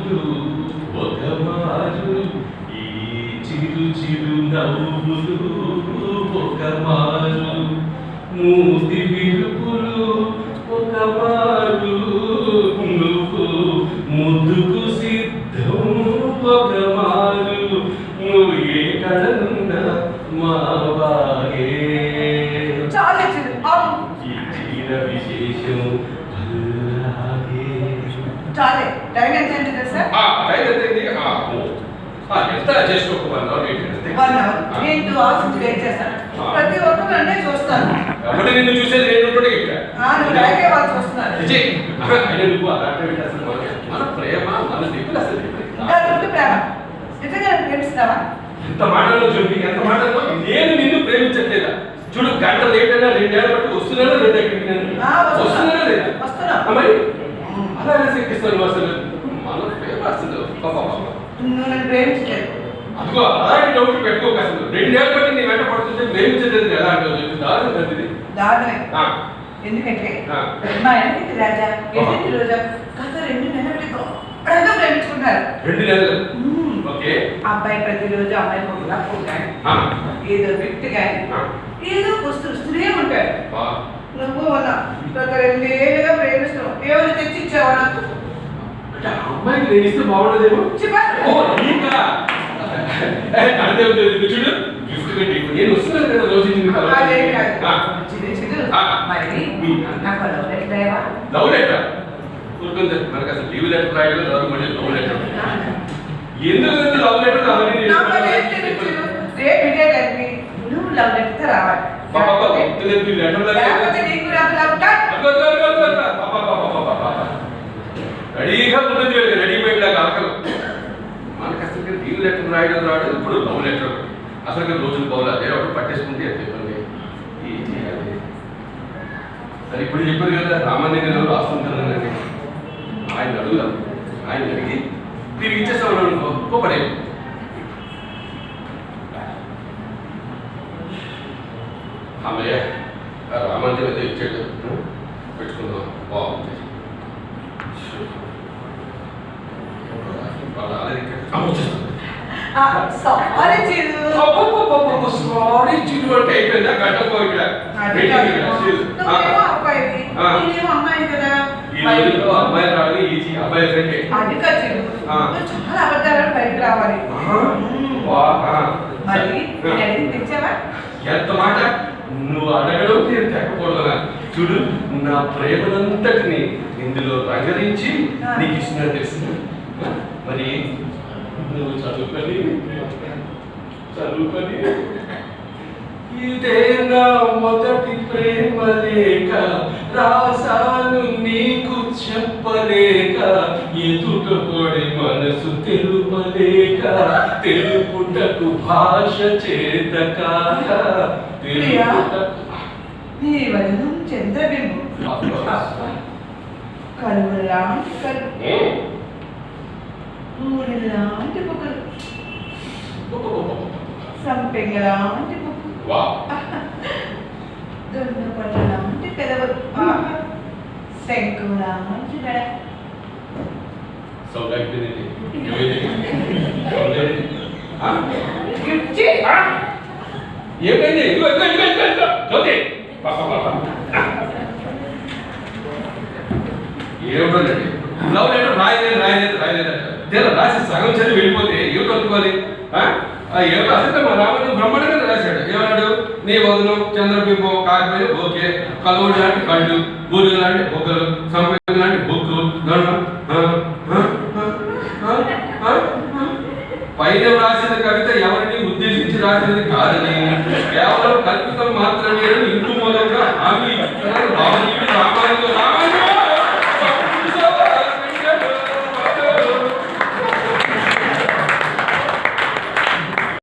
మారు ఒక మారు ఈ చిరు చిరు నవ్వులు ఒక మారు మూతి విలుపులు ఒక మారు నువ్వు ముద్దుకు సిద్ధం ఒక మారు నువ్వు ఏ కళనున్నా మా బాగే ఈ చీర విశేషం చాలే టైం ఎంత అయింది తెలుసా? టైం ఎంత అయింది? ఎంత చేసుకోక 1 అవర్ వెయిట్ చేస్తే 1 అవర్ నేను 2 అవర్స్ వెయిట్ చేస్తాను. ప్రతి ఒక్కరు నన్నే చూస్తాను. కాబట్టి నిన్ను చూసేది నేను ఉంటుండే ఇక్కడ నువ్వు అలాగే వాళ్ళు చూస్తున్నారు. విజయ్ ఆయన నువ్వు అలాంటి అసలు మన ప్రేమ మన దిగులు అసలు ప్రేమ నిజంగా ప్రేమిస్తావా? ఎంత మాటలో చూపి ఎంత మాటలో నేను నిన్ను ప్రేమించట్లేదా? చూడు గంట లేట్ అయినా 2 ఏళ్ళ బట్టి వస్తున్నానా లేదా ఇక్కడికి నేను వస్తున్నానా లేదా? వస్తున్నా మరి అలా ఎలా శంకిస్తాను అసలు మన ప్రేమ అసలు నువ్వు నన్ను ప్రేమించలేదు. అదిగో అలాంటి డౌట్ పెట్టుకోక అసలు 2 ఏళ్ళ బట్టి నీ వెంట పడుతుంటే ప్రేమించలేదు ఎలా అంటావు? దారుణం కదా ఇది. దారుణమే. ఎందుకంటే మా ఇంటి రాజా ఎన్ని రోజా గత 2 నెలలు గొప్పగా ప్రేమించుకున్నారు. 2 నెలలు ఓకే. అబ్బాయి ప్రతిరోజు అమ్మాయి పొగలా పోగాని ఏదో వ్యక్తి కానీ ఏదో వస్తూనే ఉంటాడు. నువ్వు అన్నా గత 2 ఏళ్ళుగా ప్రేమిస్తున్నావు. ఏమైనా తెచ్చిచ్చావా నాకు? అమ్మాయికి నేను ఇస్తే బాగుండదేమో చూడు గిఫ్ట్ పెట్టి నేను వస్తున్నాను కదా రోజు లవ్ లెటర్ ఊరుకుంది మనకు అసలు లీవ్ లెటర్ రాయడం రాదు మళ్ళీ లవ్ లెటర్ ఎందుకు లవ్ లెటర్ నువ్వు లవ్ లెటర్ రావాలి. రెడీగా ఉన్నది రెడీమేడ్ లాగా అలకలు మనకు అసలు లీవ్ లెటర్ రాయడం రాడు. ఇప్పుడు లవ్ లెటర్ అసలు రోజులు పోవాలి అదే ఒకటి పట్టేసుకుంటే చెప్పండి ఏం చేయాలి? సరే ఇప్పుడు చెప్పారు కదా రామాన్ని నేను రాస్తుంటానండి ఆయన అడుగుదాం. ఆయన అడిగి తిరిగి ఇచ్చేస్తాను అనుకో కోపడే అమ్మయ్య రామాన్ని అయితే ఇచ్చాడు పెట్టుకుందాం బాగుంది. సారీ చిరు అంటే అయిపోయిందా గడ్డకో ఇక్కడ అమ్మాయి రావాలి ఈజీ అబ్బాయి ఫ్రెండ్ చాలా అబద్ధాలు బయటకు రావాలి. ఎంత మాట నువ్వు అడగడం నేను తెక్కకూడదా? చూడు నా ప్రేమనంతటిని ఇందులో రంగరించి నీకు ఇస్తున్నా తెలుసు. మరి నువ్వు చదువుకొని ఇదే నా మొదటి ప్రేమ లేక రాసాను నీకు చెప్పలేక ఎదుట పడి మనసు తెలుపలేక తెలుపుటకు భాష చేత కాక తెలుపుటకు నీ వదనం చంద్రబింబం కలువలాంటి కలుపు ఊరిలాంటి బుక్కలు సంపెంగలాంటి బుక్కు దొంగపట్టలాంటి పెదవులు శంకులాంటి నడ ఏమైంది? ఏమిటండి లవ్ లెటర్ రాయలేదు రాసి సగం చదివి వెళ్ళిపోతే ఏమిటి అనుకోవాలి? ఏమిటో అసలు మా రాముడు బ్రహ్మాండంగా రాశాడు. ఏమన్నాడు? నీ వదనం చంద్రబింబం కాకపోతే ఓకే కలువుడు లాంటి కళ్ళు బూరెలు లాంటి బొగ్గలు సంపేద లాంటి బొగ్గు పైన రాసిన కవిత ఎవరిని ఉద్దేశించి రాసినది కాదని కేవలం కల్పితం మాత్రమే ఇంటి మూలంగా హామీ ఇస్తున్నాను